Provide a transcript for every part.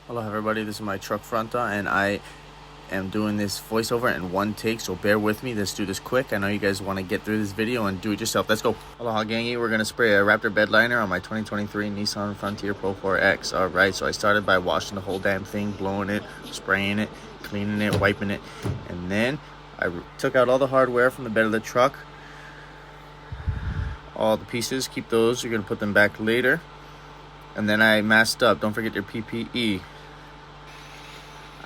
Hello everybody, this is my truck fronta and I am doing this voiceover in one take, so bear with me. Let's do this quick. I know you guys want to get through this video and do it yourself. Let's go. Aloha gangy, we're going to spray a Raptor bed liner on my 2023 Nissan Frontier Pro 4X. Alright, so I started by washing the whole damn thing, blowing it, spraying it, cleaning it, wiping it, and then I took out all the hardware from the bed of the truck. All the pieces, keep those, you're going to put them back later. And then I masked up. Don't forget your PPE.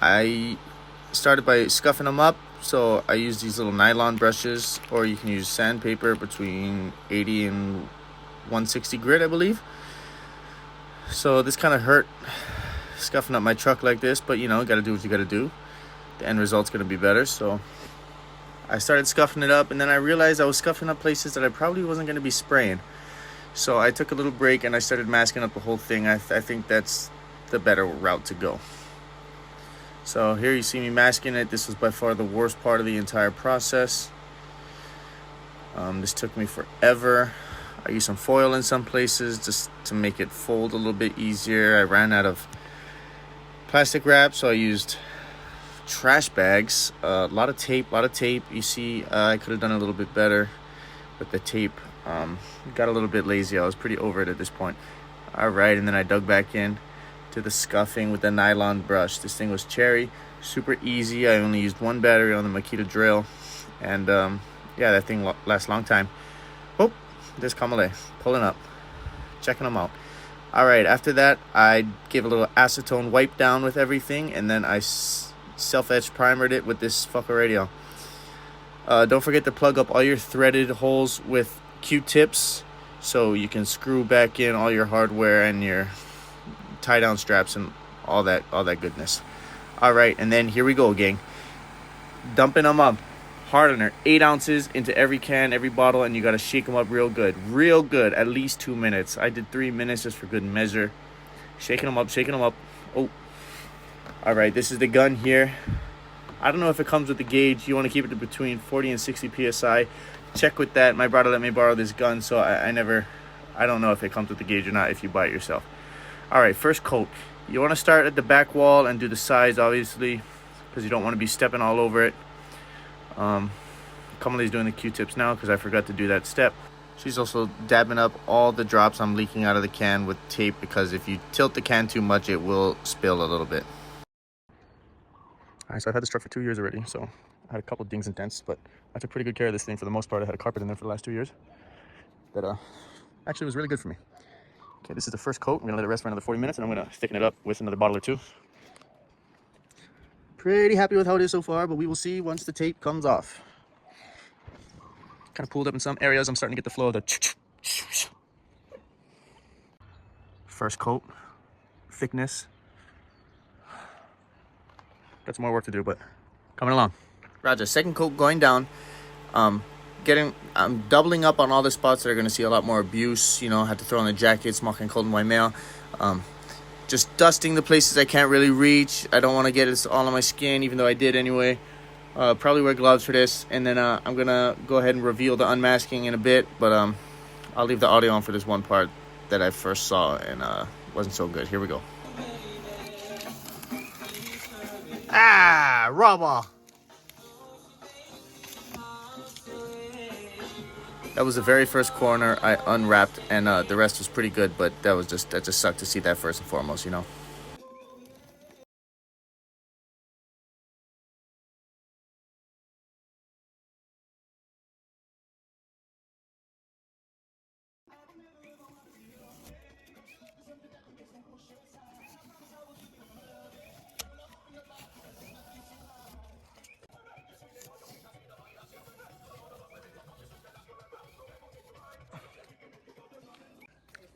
I started by scuffing them up, so I use these little nylon brushes, or you can use sandpaper between 80 and 160 grit, I believe. So this kind of hurt scuffing up my truck like this, but you know, gotta do what you gotta do. The end result's gonna be better. So I started scuffing it up, and then I realized I was scuffing up places that I probably wasn't gonna be spraying. So I took a little break and I started masking up the whole thing. I think that's the better route to go. So here you see me masking it. This was by far the worst part of the entire process. This took me forever. I used some foil in some places just to make it fold a little bit easier. I ran out of plastic wrap, so I used trash bags. A lot of tape. You see, I could have done a little bit better with the tape. Got a little bit lazy. I was pretty over it at this point. All right, and then I dug back in to the scuffing with the nylon brush. This thing was cherry, super easy. I only used one battery on the Makita drill, and yeah, that thing lasts a long time. Oh, there's Kamale pulling up, checking them out. All right, after that I gave a little acetone wipe down with everything, and then I self-etched primered it with this fucker radio. Don't forget to plug up all your threaded holes with Q-tips so you can screw back in all your hardware and your tie down straps and all that goodness. All right, and then here we go, gang. Dumping them up, hardener, 8 ounces into every can, every bottle, and you got to shake them up real good, at least 2 minutes. I did 3 minutes just for good measure. Shaking them up. Oh, all right, this is the gun here. I don't know if it comes with the gauge. You want to keep it to between 40 and 60 psi. Check with that. My brother let me borrow this gun, so I don't know if it comes with the gauge or not if you buy it yourself. All right, first coat. You want to start at the back wall and do the sides, obviously, because you don't want to be stepping all over it. Kamale's doing the Q-tips now because I forgot to do that step. She's also dabbing up all the drops I'm leaking out of the can with tape, because if you tilt the can too much, it will spill a little bit. All right, so I've had this truck for 2 years already, so I had a couple dings and dents, but I took pretty good care of this thing for the most part. I had a carpet in there for the last 2 years that actually was really good for me. Okay, this is the first coat. I'm gonna let it rest for another 40 minutes, and I'm gonna thicken it up with another bottle or two. Pretty happy with how it is so far, but we will see once the tape comes off. Kind of pulled up in some areas. I'm starting to get the flow of the first coat, thickness. Got some more work to do, but coming along. Roger, second coat going down. I'm doubling up on all the spots that are going to see a lot more abuse. You know, had to throw on the jacket, smoking cold and white mail. Just dusting the places I can't really reach. I don't want to get it all on my skin, even though I did anyway. Probably wear gloves for this. And then I'm going to go ahead and reveal the unmasking in a bit. But I'll leave the audio on for this one part that I first saw and wasn't so good. Here we go. Ah, rubber. That was the very first corner I unwrapped, and the rest was pretty good, but that just sucked to see that first and foremost, you know.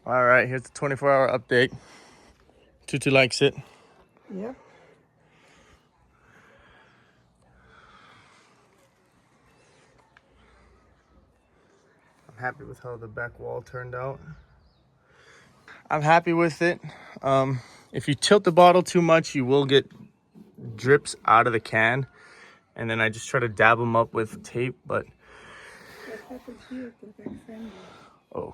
All right, here's the 24-hour update. Tutu likes it. Yeah. I'm happy with how the back wall turned out. I'm happy with it. If you tilt the bottle too much, you will get drips out of the can. And then I just try to dab them up with tape, but... What happened here to the back fender? Oh.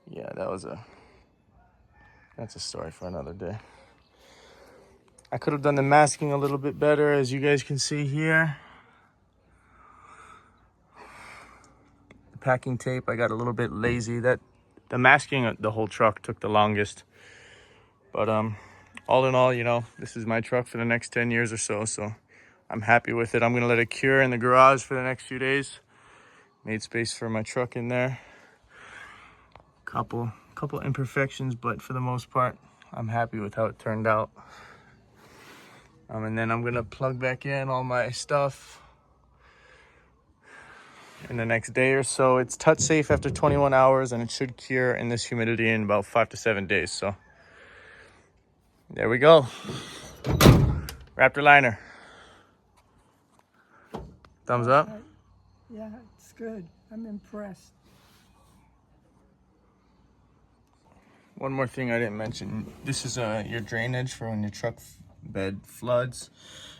Yeah, that's a story for another day. I could have done the masking a little bit better, as you guys can see here. The packing tape, I got a little bit lazy. The masking of the whole truck took the longest. But all in all, you know, this is my truck for the next 10 years or so. So I'm happy with it. I'm gonna let it cure in the garage for the next few days. Made space for my truck in there. Couple imperfections, but for the most part, I'm happy with how it turned out. And then I'm gonna plug back in all my stuff in the next day or so. It's touch safe after 21 hours, and it should cure in this humidity in about 5 to 7 days. So there we go. Raptor liner. Thumbs up. Yeah, it's good. I'm impressed. One more thing I didn't mention. This is your drainage for when your truck bed floods.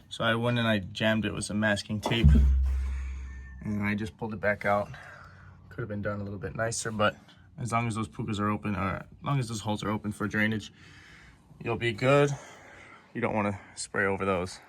So I went and I jammed it with some masking tape, and I just pulled it back out. Could have been done a little bit nicer, but as long as those pukas are open, or as long as those holes are open for drainage, you'll be good. You don't want to spray over those.